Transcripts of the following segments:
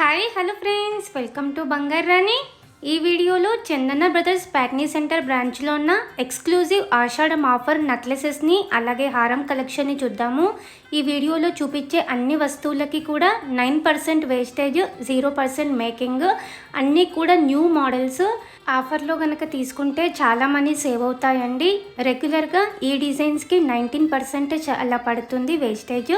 Hi hello friends, welcome to బంగారు రాణి. ఈ వీడియోలో చందన బ్రదర్స్ ప్యాట్నీ సెంటర్ బ్రాంచ్లో ఉన్న ఎక్స్క్లూజివ్ ఆషాఢం ఆఫర్ నెక్లెసెస్ని అలాగే హారం కలెక్షన్ని చూద్దాము. ఈ వీడియోలో చూపించే అన్ని వస్తువులకి కూడా 9% వేస్టేజ్, 0% మేకింగ్, అన్నీ కూడా న్యూ మోడల్స్. ఆఫర్లో కనుక తీసుకుంటే చాలా మనీ సేవ్ అవుతాయండి. రెగ్యులర్గా ఈ డిజైన్స్కి 19% అలా పడుతుంది వేస్టేజ్.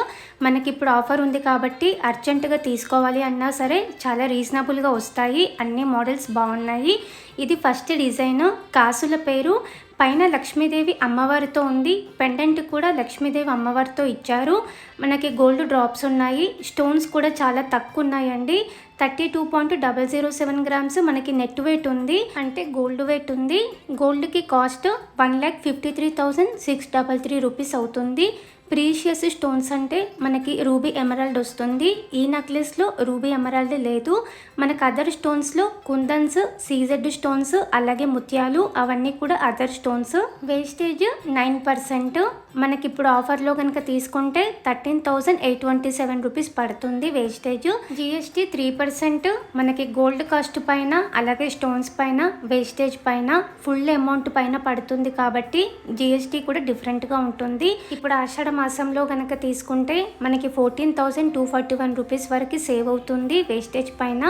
మనకి ఇప్పుడు ఆఫర్ ఉంది కాబట్టి అర్జెంటుగా తీసుకోవాలి అన్నా సరే చాలా రీజనబుల్గా వస్తాయి. అన్ని మోడల్స్ బాగున్నాయి. ఇది ఫస్ట్ డిజైన్. కాసుల పేరు పైన లక్ష్మీదేవి అమ్మవారితో ఉంది. పెండెంట్ కూడా లక్ష్మీదేవి అమ్మవారితో ఇచ్చారు. మనకి గోల్డ్ డ్రాప్స్ ఉన్నాయి. స్టోన్స్ కూడా చాలా తక్కువ ఉన్నాయండి. 32.007 గ్రామ్స్ మనకి నెట్ వెయిట్ ఉంది, అంటే గోల్డ్ వెయిట్ ఉంది. గోల్డ్కి కాస్ట్ 1,53,633 రూపీస్ అవుతుంది. ప్రీషియస్ స్టోన్స్ అంటే మనకి రూబీ ఎమరాల్డ్ వస్తుంది. ఈ నెక్లెస్లో రూబీ ఎమరాల్డ్ లేదు. మనకు అదర్ స్టోన్స్లో కుందన్స్, సీజెడ్ స్టోన్స్, అలాగే ముత్యాలు, అవన్నీ కూడా అదర్ స్టోన్స్. వేస్టేజ్ 9%. మనకి ఇప్పుడు ఆఫర్లో కనుక తీసుకుంటే 13,827 రూపీస్ పడుతుంది వేస్టేజ్. జిఎస్టీ 3%. మనకి గోల్డ్ కాస్ట్ పైన అలాగే స్టోన్స్ పైన వేస్టేజ్ పైన ఫుల్ అమౌంట్ పైన పడుతుంది కాబట్టి జిఎస్టీ కూడా డిఫరెంట్గా ఉంటుంది. ఇప్పుడు ఆషాఢ మాసంలో కనుక తీసుకుంటే మనకి 14,241 రూపీస్ వరకు సేవ్ అవుతుంది వేస్టేజ్ పైన.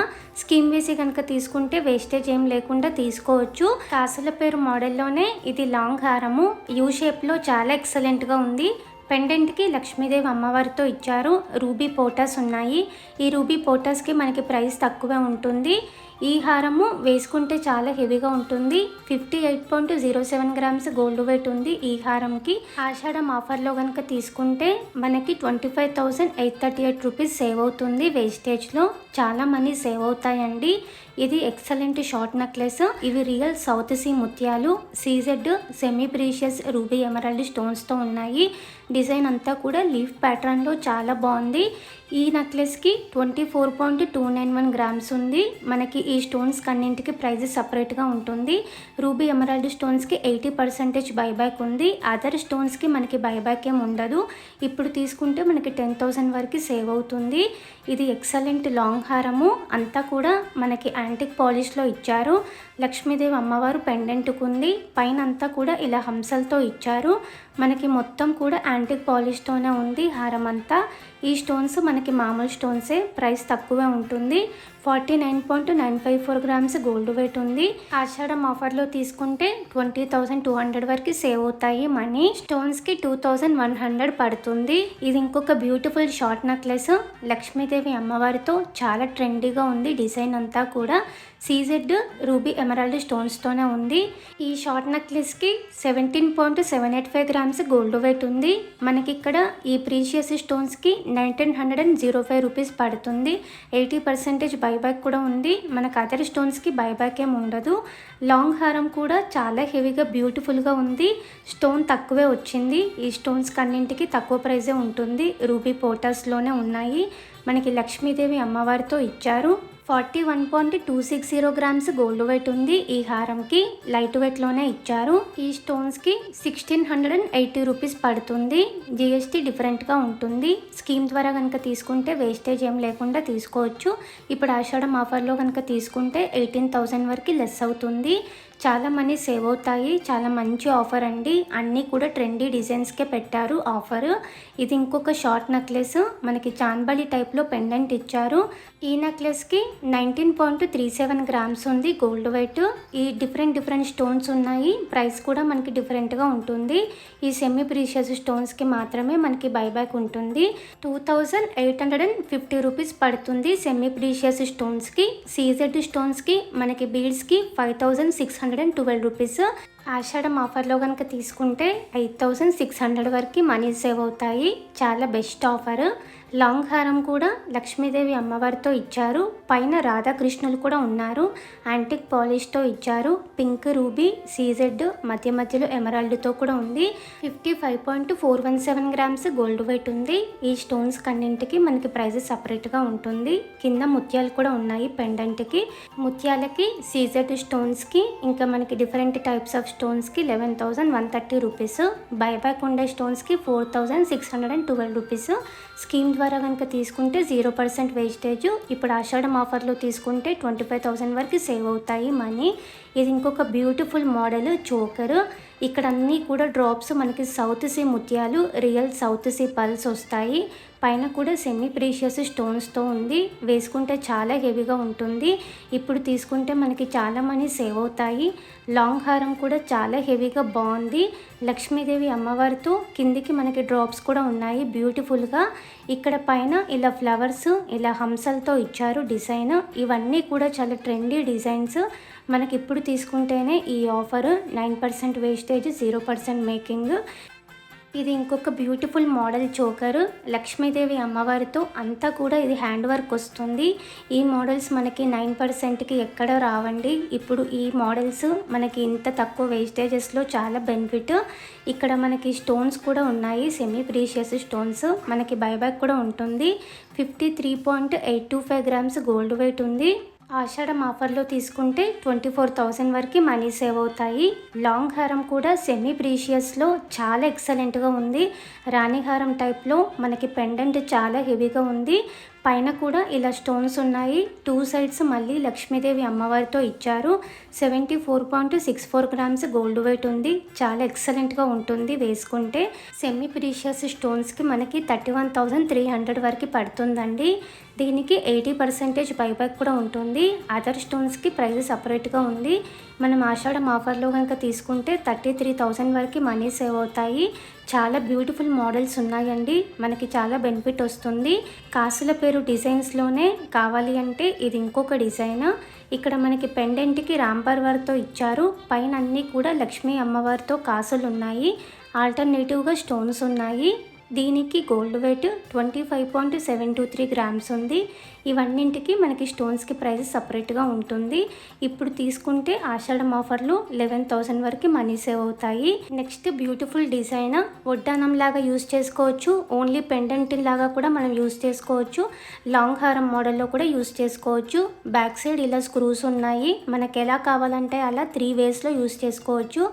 స్కీమ్ వేసి కనుక తీసుకుంటే వేస్టేజ్ ఏం లేకుండా తీసుకోవచ్చు. కాసుల పేరు మోడల్లోనే ఇది లాంగ్ హారము. యూ షేప్లో చాలా ఎక్సలెంట్గా ఉంది. పెండెంట్కి లక్ష్మీదేవి అమ్మవారితో ఇచ్చారు. రూబీ పోటాస్ ఉన్నాయి. ఈ రూబీ పోటాస్కి మనకి ప్రైస్ తక్కువే ఉంటుంది. ఈ హారము వేసుకుంటే చాలా హెవీగా ఉంటుంది. 58.07 గ్రామ్స్ గోల్డ్ వెయిట్ ఉంది ఈ హారంకి. ఆషాఢం ఆఫర్లో కనుక తీసుకుంటే మనకి 25,838 రూపీస్ సేవ్ అవుతుంది వేస్టేజ్లో. చాలా మనీ సేవ్ అవుతాయండి. ఇది ఎక్సలెంట్ షార్ట్ నెక్లెస్. ఇవి రియల్ సౌత్ సీ ముత్యాలు, CZ semi precious ruby emerald స్టోన్స్తో ఉన్నాయి. డిజైన్ అంతా కూడా లీఫ్ ప్యాటర్న్లో చాలా బాగుంది. ఈ నెక్లెస్కి 24.291 గ్రామ్స్ ఉంది. మనకి ఈ స్టోన్స్ కన్నింటికి ప్రైస్ సపరేట్గా ఉంటుంది. రూబీ ఎమరాల్డ్ స్టోన్స్కి 80% బైబ్యాక్ ఉంది. అదర్ స్టోన్స్కి మనకి బైబ్యాక్ ఏం ఉండదు. ఇప్పుడు తీసుకుంటే మనకి 10,000 వరకు సేవ్ అవుతుంది. ఇది ఎక్సలెంట్ లాంగ్ హారము. అంతా కూడా మనకి యాంటిక్ పాలిష్లో ఇచ్చారు. లక్ష్మీదేవి అమ్మవారు పెండెంట్కు ఉంది. పైన అంతా కూడా ఇలా హంసలతో ఇచ్చారు. మనకి మొత్తం కూడా యాంటిక్ పాలిష్తోనే ఉంది హారం అంతా. ఈ స్టోన్స్ మనకి మామూలు స్టోన్సే. ప్రైస్ తక్కువే ఉంటుంది. 49.954 గ్రామ్స్ గోల్డ్ వెయిట్ ఉంది. ఆషాఢం ఆఫర్లో తీసుకుంటే 20,200 వరకు సేవ్ అవుతాయి మనీ. స్టోన్స్కి 2,100 పడుతుంది. ఇది ఇంకొక బ్యూటిఫుల్ షార్ట్ నెక్లెస్. లక్ష్మీదేవి అమ్మవారితో చాలా ట్రెండీగా ఉంది. డిజైన్ అంతా కూడా సీజెడ్ రూబీ ఎమరాల్డ్ స్టోన్స్తోనే ఉంది. ఈ షార్ట్ నెక్లెస్కి 17.785 గ్రామ్స్ గోల్డ్ వెయిట్ ఉంది. మనకి ఇక్కడ ఈ ప్రీషియస్ స్టోన్స్కి 1,905 రూపీస్ పడుతుంది. 80% బైబ్యాక్ కూడా ఉంది. మనకు అదర్ స్టోన్స్కి బైబ్యాక్ ఏం ఉండదు. లాంగ్ హారం కూడా చాలా హెవీగా బ్యూటిఫుల్గా ఉంది. స్టోన్ తక్కువే వచ్చింది. ఈ స్టోన్స్ కన్నింటికి తక్కువ ప్రైజే ఉంటుంది. రూబీ పోటాస్లోనే ఉన్నాయి. మనకి లక్ష్మీదేవి అమ్మవారితో ఇచ్చారు. 41.260 గ్రామ్స్ గోల్డ్ వెయిట్ ఉంది ఈ హారంకి. లైట్ వెయిట్లోనే ఇచ్చారు. ఈ స్టోన్స్కి 1,680 రూపీస్ పడుతుంది. జిఎస్టీ డిఫరెంట్గా ఉంటుంది. స్కీమ్ ద్వారా కనుక తీసుకుంటే వేస్టేజ్ ఏం లేకుండా తీసుకోవచ్చు. ఇప్పుడు ఆషాఢం ఆఫర్లో కనుక తీసుకుంటే 18,000 వరకు లెస్ అవుతుంది. చాలా మనీ సేవ్ అవుతాయి. చాలా మంచి ఆఫర్ అండి. అన్నీ కూడా ట్రెండీ డిజైన్స్కే పెట్టారు ఆఫర్. ఇది ఇంకొక షార్ట్ నెక్లెస్. మనకి చాన్బలి టైప్లో పెండెంట్ ఇచ్చారు. ఈ నెక్లెస్కి 19.37 గ్రామ్స్ ఉంది గోల్డ్ వెయిట్. ఈ డిఫరెంట్ స్టోన్స్ ఉన్నాయి. ప్రైస్ కూడా మనకి డిఫరెంట్గా ఉంటుంది. ఈ సెమీ ప్రీషియస్ స్టోన్స్కి మాత్రమే మనకి బైబ్యాక్ ఉంటుంది. 2,850 రూపీస్ పడుతుంది సెమీ ప్రీషియస్ స్టోన్స్కి. సీజెడ్ స్టోన్స్కి మనకి బీడ్స్కి 5,612 రూపీస్. ఆషాఢం ఆఫర్లో కనుక తీసుకుంటే 8,600 వరకు మనీ సేవ్ అవుతాయి. చాలా బెస్ట్ ఆఫర్. లాంగ్ హారం కూడా లక్ష్మీదేవి అమ్మవారితో ఇచ్చారు. పైన రాధాకృష్ణులు కూడా ఉన్నారు. యాంటిక్ పాలిష్తో ఇచ్చారు. పింక్ రూబీ, సీజెడ్, మధ్యలో ఎమరాల్డ్తో కూడా ఉంది. 55.417 గ్రామ్స్ గోల్డ్ వెయిట్ ఉంది. ఈ స్టోన్స్ కన్నింటికి మనకి ప్రైస్ సపరేట్గా ఉంటుంది. కింద ముత్యాలు కూడా ఉన్నాయి పెండెంట్కి. ముత్యాలకి, సీజెడ్ స్టోన్స్కి ఇంకా మనకి డిఫరెంట్ టైప్స్ ఆఫ్ స్టోన్స్కి 11,130 రూపీస్, బైబ్యాక్ ఉండే స్టోన్స్కి 4,612 రూపీస్. స్కీమ్ ద్వారా కనుక తీసుకుంటే 0% వేస్టేజ్. ఇప్పుడు ఆషాఢం ఆఫర్లో తీసుకుంటే 25,000 వరకు సేవ్ అవుతాయి మనీ. ఇది ఇంకొక బ్యూటిఫుల్ మోడల్ చోకర్. ఇక్కడ అన్నీ కూడా డ్రాప్స్ మనకి సౌత్ సీ ముత్యాలు, రియల్ సౌత్ సీ పల్స్ వస్తాయి. పైన కూడా సెమీ ప్రీషియస్ స్టోన్స్తో ఉంది. వేసుకుంటే చాలా హెవీగా ఉంటుంది. ఇప్పుడు తీసుకుంటే మనకి చాలా మనీ సేవ్ అవుతాయి. లాంగ్ హారం కూడా చాలా హెవీగా బాగుంది. లక్ష్మీదేవి అమ్మవారితో కిందికి మనకి డ్రాప్స్ కూడా ఉన్నాయి బ్యూటిఫుల్గా. ఇక్కడ పైన ఇలా ఫ్లవర్స్, ఇలా హంసలతో ఇచ్చారు డిజైన్. ఇవన్నీ కూడా చాలా ట్రెండీ డిజైన్స్. మనకి ఇప్పుడు తీసుకుంటేనే ఈ ఆఫర్ 9% వేస్టేజ్, 0% మేకింగ్. ఇది ఇంకొక బ్యూటిఫుల్ మోడల్ చోకర్. లక్ష్మీదేవి అమ్మవారితో అంతా కూడా ఇది హ్యాండ్ వర్క్ వస్తుంది. ఈ మోడల్స్ మనకి 9%కి ఎక్కడ రావండి. ఇప్పుడు ఈ మోడల్స్ మనకి ఇంత తక్కువ వేస్టేజెస్లో చాలా బెనిఫిట్. ఇక్కడ మనకి స్టోన్స్ కూడా ఉన్నాయి, సెమీ ప్రీషియస్ స్టోన్స్. మనకి బైబ్యాక్ కూడా ఉంటుంది. 53.825 గ్రామ్స్ గోల్డ్ వెయిట్ ఉంది. ఆషాఢం ఆఫర్లో తీసుకుంటే 24,000 వరకు మనీ సేవ్ అవుతాయి. లాంగ్ హారం కూడా సెమీ ప్రీషియస్లో చాలా ఎక్సలెంట్గా ఉంది. రాణి హారం టైప్లో మనకి పెండెంట్ చాలా హెవీగా ఉంది. పైన కూడా ఇలా స్టోన్స్ ఉన్నాయి. 2 సైడ్స్ మళ్ళీ లక్ష్మీదేవి అమ్మవారితో ఇచ్చారు. 74.64 గ్రామ్స్ గోల్డ్ వెయిట్ ఉంది. చాలా ఎక్సలెంట్గా ఉంటుంది వేసుకుంటే. సెమీ ప్రీషియస్ స్టోన్స్కి మనకి 31,300 వరకు పడుతుందండి. దీనికి 80% బైబ్యాక్ కూడా ఉంటుంది. అదర్ స్టోన్స్కి ప్రైస్ సపరేట్గా ఉంది. మనం ఆషాఢం ఆఫర్లో కనుక తీసుకుంటే 33,000 వరకు మనీ సేవ్ అవుతాయి. చాలా బ్యూటిఫుల్ మోడల్స్ ఉన్నాయండి. మనకి చాలా బెనిఫిట్ వస్తుంది. కాసుల పేరు డిజైన్స్లోనే కావాలి అంటే ఇది ఇంకొక డిజైన్. ఇక్కడ మనకి పెండెంట్కి రాంపర్ వర్క్తో ఇచ్చారు. పైన అన్నీ కూడా లక్ష్మీ అమ్మవారితో కాసులు ఉన్నాయి. ఆల్టర్నేటివ్గా స్టోన్స్ ఉన్నాయి. దీనికి గోల్డ్ వెయిట్ 25.723 గ్రామ్స్ ఉంది. ఇవన్నింటికి మనకి స్టోన్స్కి ప్రైస్ సపరేట్గా ఉంటుంది. ఇప్పుడు తీసుకుంటే ఆషాఢం ఆఫర్లో 11,000 వరకు మనీ సేవ్ అవుతాయి. Next beautiful design. వడ్డానం లాగా యూజ్ చేసుకోవచ్చు, ఓన్లీ పెండెంట్ లాగా కూడా మనం యూజ్ చేసుకోవచ్చు, లాంగ్ హారం మోడల్లో కూడా యూజ్ చేసుకోవచ్చు. బ్యాక్ సైడ్ ఇలా స్క్రూస్ ఉన్నాయి. మనకి ఎలా కావాలంటే అలా 3 వేస్లో యూజ్ చేసుకోవచ్చు.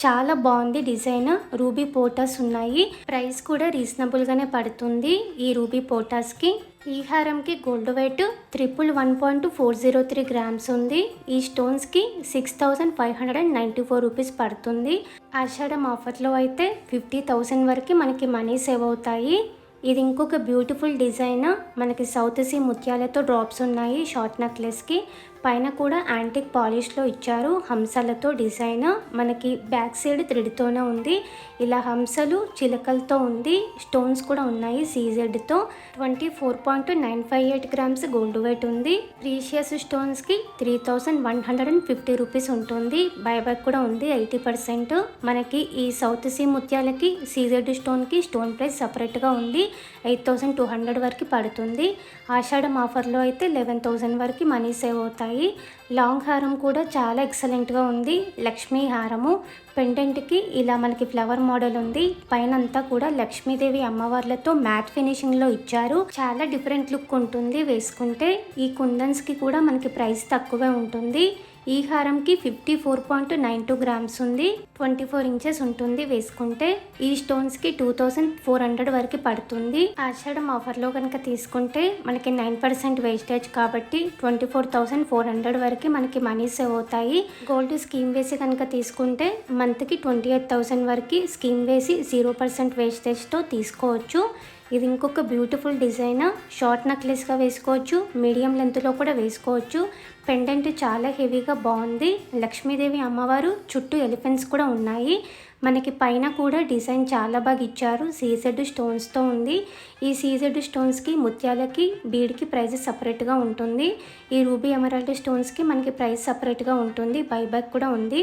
చాలా బాగుంది డిజైన్. రూబీ పోటాస్ ఉన్నాయి. ప్రైస్ కూడా రీజనబుల్గానే పడుతుంది ఈ రూబీ పోటాస్కి. ఈ హారంకి గోల్డ్ వెయిట్ 111.403 గ్రామ్స్ ఉంది. ఈ స్టోన్స్కి 6,594 రూపీస్ పడుతుంది. ఆషాఢం ఆఫర్లో అయితే 50,000 వరకు మనకి మనీ సేవ్ అవుతాయి. ఇది ఇంకొక బ్యూటిఫుల్ డిజైన్. మనకి సౌత్ సీ ముత్యాలతో డ్రాప్స్ ఉన్నాయి షార్ట్ నెక్లెస్కి. పైన కూడా యాంటిక్ పాలిష్లో ఇచ్చారు హంసలతో డిజైన్. మనకి బ్యాక్ సైడ్ థ్రెడ్తోనే ఉంది. ఇలా హంసలు చిలకలతో ఉంది. స్టోన్స్ కూడా ఉన్నాయి సీజెడ్తో. 24.958 గ్రామ్స్ గోల్డ్ వెయిట్ ఉంది. ప్రీషియస్ స్టోన్స్కి 3,150 రూపీస్ ఉంటుంది. బైబ్యాక్ కూడా ఉంది 80%. మనకి ఈ సౌత్ సీ ముత్యాలకి సీజెడ్ స్టోన్కి స్టోన్ ప్రైస్ సపరేట్గా ఉంది. 8,200 వరకు పడుతుంది. ఆషాఢం ఆఫర్లో అయితే 11,000 వరకు మనీ సేవ్ అవుతాయి. లాంగ్ హారం కూడా చాలా ఎక్సలెంట్గా ఉంది. లక్ష్మీ హారము. పెండెంట్కి ఇలా మనకి ఫ్లవర్ మోడల్ ఉంది. పైన అంతా కూడా లక్ష్మీదేవి అమ్మవార్లతో మ్యాట్ ఫినిషింగ్లో ఇచ్చారు. చాలా డిఫరెంట్ లుక్ ఉంటుంది వేసుకుంటే. ఈ కుందన్స్కి కూడా మనకి ప్రైస్ తక్కువే ఉంటుంది. ఈ హారంకి 54.92 గ్రామ్స్ ఉంది. 24 ఇంచెస్ ఉంటుంది వేసుకుంటే. ఈ స్టోన్స్కి 2,400 వరకు పడుతుంది. ఆషాఢం ఆఫర్లో కనుక తీసుకుంటే మనకి 9% వేస్టేజ్ కాబట్టి 24,400 వరకు మనకి మనీ సేవ్ అవుతాయి. గోల్డ్ స్కీమ్ వేసి కనుక తీసుకుంటే మంత్కి 28,000 వరకు స్కీమ్ వేసి 0% వేస్టేజ్తో తీసుకోవచ్చు. ఇది ఇంకొక బ్యూటిఫుల్ డిజైన్. షార్ట్ నెక్లెస్గా వేసుకోవచ్చు, మీడియం లెంత్లో కూడా వేసుకోవచ్చు. పెండెంట్ చాలా హెవీగా బాగుంది. లక్ష్మీదేవి అమ్మవారు చుట్టూ ఎలిఫెంట్స్ కూడా ఉన్నాయి. మనకి పైన కూడా డిజైన్ చాలా బాగా ఇచ్చారు. సీజెడ్ స్టోన్స్తో ఉంది. ఈ సీజెడ్ స్టోన్స్కి ముత్యాలకి బీడ్కి ప్రైస్ సపరేట్గా ఉంటుంది. ఈ రూబీ ఎమరాల్డ్ స్టోన్స్కి మనకి ప్రైస్ సపరేట్గా ఉంటుంది. బైబ్యాక్ కూడా ఉంది.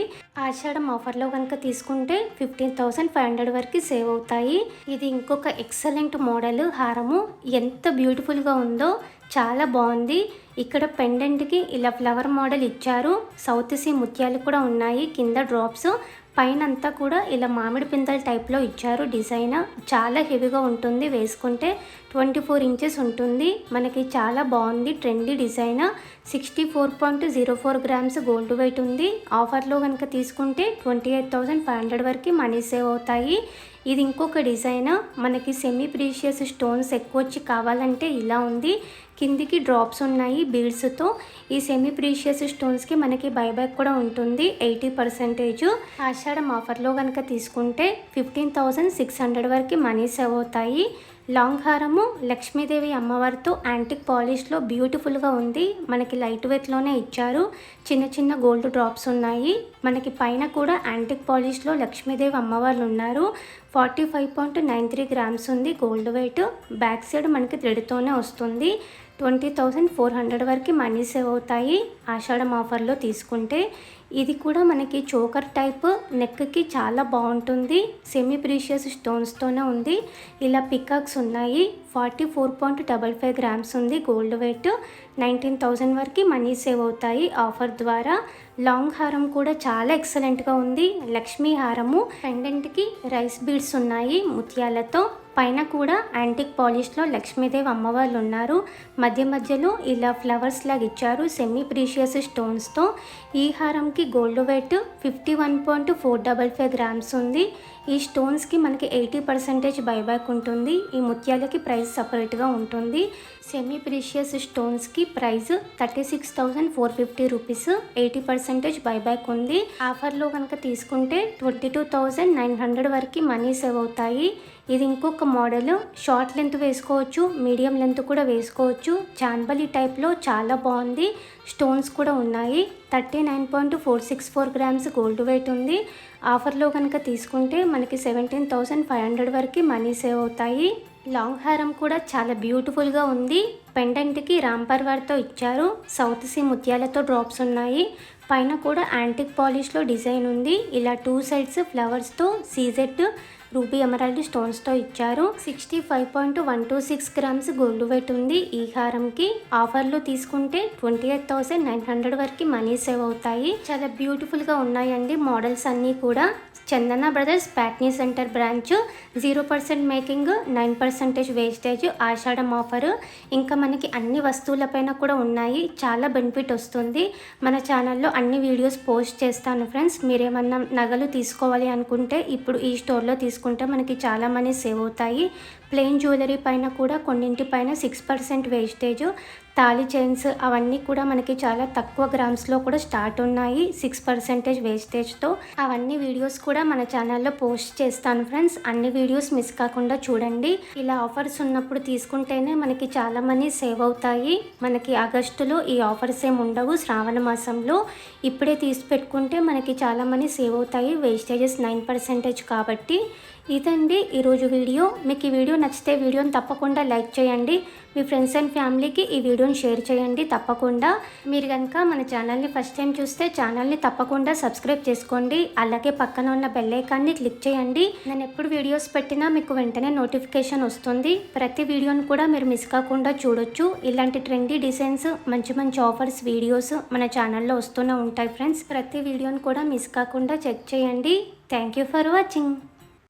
ఆషాఢం ఆఫర్లో కనుక తీసుకుంటే 15,500 వరకు సేవ్ అవుతాయి. ఇది ఇంకొక ఎక్సలెంట్ మోడల్ హారము. ఎంత బ్యూటిఫుల్గా ఉందో, చాలా బాగుంది. ఇక్కడ పెండెంట్కి ఇలా ఫ్లవర్ మోడల్ ఇచ్చారు. సౌత్ సీ ముత్యాలు కూడా ఉన్నాయి కింద డ్రాప్స్. పైన అంతా కూడా ఇలా మామిడి పిందెల టైప్లో ఇచ్చారు డిజైన్. చాలా హెవీగా ఉంటుంది, వేసుకుంటే 24 ఇంచెస్ ఉంటుంది. మనకి చాలా బాగుంది trendy design. 64.04 grams gold weight ఉంది. ఆఫర్లో కనుక తీసుకుంటే 28,500 వరకు మనీ సేవ్ అవుతాయి. ఇది ఇంకొక డిజైన్. మనకి సెమీ ప్రీషియస్ స్టోన్స్ ఎక్కువ వచ్చి కావాలంటే ఇలా ఉంది. కిందికి డ్రాప్స్ ఉన్నాయి బీడ్స్తో. ఈ సెమీ ప్రీషియస్ స్టోన్స్కి మనకి బైబ్యాక్ కూడా ఉంటుంది 80%. ఆషాఢం ఆఫర్లో కనుక తీసుకుంటే 15,600 వరకు మనీ సేవ్ అవుతాయి. లాంగ్ హారము లక్ష్మీదేవి అమ్మవారితో యాంటిక్ పాలిష్లో బ్యూటిఫుల్గా ఉంది. మనకి లైట్ వెయిట్లోనే ఇచ్చారు. చిన్న చిన్న గోల్డ్ డ్రాప్స్ ఉన్నాయి. మనకి పైన కూడా యాంటిక్ పాలిష్లో లక్ష్మీదేవి అమ్మవారు ఉన్నారు. 45.93 గ్రామ్స్ ఉంది గోల్డ్ వెయిట్. బ్యాక్ సైడ్ మనకి థ్రెడ్తోనే వస్తుంది. 20,400 వరకు మనీ సేవ్ అవుతాయి ఆషాఢం ఆఫర్లో తీసుకుంటే. ఇది కూడా మనకి చోకర్ టైప్, నెక్కి చాలా బాగుంటుంది. సెమీ ప్రీషియస్ స్టోన్స్తోనే ఉంది. ఇలా పికాక్స్ ఉన్నాయి. 44.55 గ్రామ్స్ ఉంది గోల్డ్ వెయిట్. 19,000 వరకు మనీ సేవ్ అవుతాయి ఆఫర్ ద్వారా. లాంగ్ హారం కూడా చాలా ఎక్సలెంట్గా ఉంది. లక్ష్మీ హారము పెండెంట్కి రైస్ బీడ్స్ ఉన్నాయి ముత్యాలతో. పైన కూడా యాంటిక్ పాలిష్లో లక్ష్మీదేవి అమ్మవాళ్ళు ఉన్నారు. మధ్య మధ్యలో ఇలా ఫ్లవర్స్ లాగా ఇచ్చారు సెమీ ప్రీషియస్ స్టోన్స్తో. ఈ హారంకి గోల్డ్ వెయిట్ 51.455 గ్రామ్స్ ఉంది. ఈ స్టోన్స్కి మనకి 80% బైబ్యాక్ ఉంటుంది. ఈ ముత్యాలకి ప్రైస్ సపరేట్గా ఉంటుంది. సెమీ ప్రీషియస్ స్టోన్స్కి ప్రైస్ 36,450 రూపీస్. 80% బైబ్యాక్ ఉంది. ఆఫర్లో కనుక తీసుకుంటే 22,900 వరకు మనీ సేవ్ అవుతాయి. ఇది ఇంకొక మోడల్. షార్ట్ లెంత్ వేసుకోవచ్చు, మీడియం లెంత్ కూడా వేసుకోవచ్చు. చాన్బలి టైప్లో చాలా బాగుంది. స్టోన్స్ కూడా ఉన్నాయి. 39.464 గ్రామ్స్ గోల్డ్ వెయిట్ ఉంది. ఆఫర్లో కనుక తీసుకుంటే మనకి 17,500 వరకు మనీ సేవ్ అవుతాయి. లాంగ్ హారం కూడా చాలా బ్యూటిఫుల్గా ఉంది. పెండెంట్కి రాంపర్ వర్క్తో ఇచ్చారు. సౌత్ సీ ముత్యాలతో డ్రాప్స్ ఉన్నాయి. పైన కూడా యాంటిక్ పాలిష్లో డిజైన్ ఉంది. ఇలా 2 సైడ్స్ ఫ్లవర్స్తో సీజెడ్ రూబీ ఎమరాల్డ్ స్టోన్స్తో ఇచ్చారు. 65.126 గ్రామ్స్ గోల్డ్ వెయిట్ ఉంది ఈ హారంకి. ఆఫర్లో తీసుకుంటే 28,900 వరకు మనీ సేవ్ అవుతాయి. చాలా బ్యూటిఫుల్గా ఉన్నాయండి మోడల్స్ అన్నీ కూడా. Chandana brothers Patny center branch. 0% making, 9% wastage Ashadham offer. ఇంకా మనకి అన్ని వస్తువులపైన కూడా ఉన్నాయి. చాలా బెనిఫిట్ వస్తుంది. మన ఛానల్లో అన్ని వీడియోస్ పోస్ట్ చేస్తాను ఫ్రెండ్స్. మీరేమన్నా నగలు తీసుకోవాలి అనుకుంటే ఇప్పుడు ఈ స్టోర్లో తీసుకుంటే మనకి చాలా మనీ సేవ్ అవుతాయి. ప్లెయిన్ జ్యువెలరీ పైన కూడా కొన్నింటి పైన 6% వేస్టేజ్. తాళి చైన్స్ అవన్నీ కూడా మనకి చాలా తక్కువ గ్రామ్స్లో కూడా స్టార్ట్ ఉన్నాయి 6% వేస్టేజ్తో. అవన్నీ వీడియోస్ కూడా మన ఛానల్లో పోస్ట్ చేస్తాను ఫ్రెండ్స్. అన్ని వీడియోస్ మిస్ కాకుండా చూడండి. ఇలా ఆఫర్స్ ఉన్నప్పుడు తీసుకుంటేనే మనకి చాలా మనీ సేవ్ అవుతాయి. మనకి ఆగస్టులో ఈ ఆఫర్స్ ఏమి ఉండవు. శ్రావణ మాసంలో ఇప్పుడే తీసి పెట్టుకుంటే మనకి చాలా మనీ సేవ్ అవుతాయి. వేస్టేజెస్ 9% కాబట్టి. ఇదండి ఈరోజు వీడియో. మీకు ఈ వీడియో నచ్చితే వీడియోని తప్పకుండా లైక్ చేయండి. మీ ఫ్రెండ్స్ అండ్ ఫ్యామిలీకి ఈ వీడియోని షేర్ చేయండి తప్పకుండా. మీరు కనుక మన ఛానల్ని ఫస్ట్ టైం చూస్తే ఛానల్ని తప్పకుండా సబ్స్క్రైబ్ చేసుకోండి. అలాగే పక్కన ఉన్న బెల్ ఐకాన్ని క్లిక్ చేయండి. నేను ఎప్పుడు వీడియోస్ పెట్టినా మీకు వెంటనే నోటిఫికేషన్ వస్తుంది. ప్రతి వీడియోని కూడా మీరు మిస్ కాకుండా చూడొచ్చు. ఇలాంటి ట్రెండీ డిజైన్స్, మంచి మంచి ఆఫర్స్ వీడియోస్ మన ఛానల్లో వస్తూనే ఉంటాయి ఫ్రెండ్స్. ప్రతి వీడియోని కూడా మిస్ కాకుండా చెక్ చేయండి. Thank you for watching.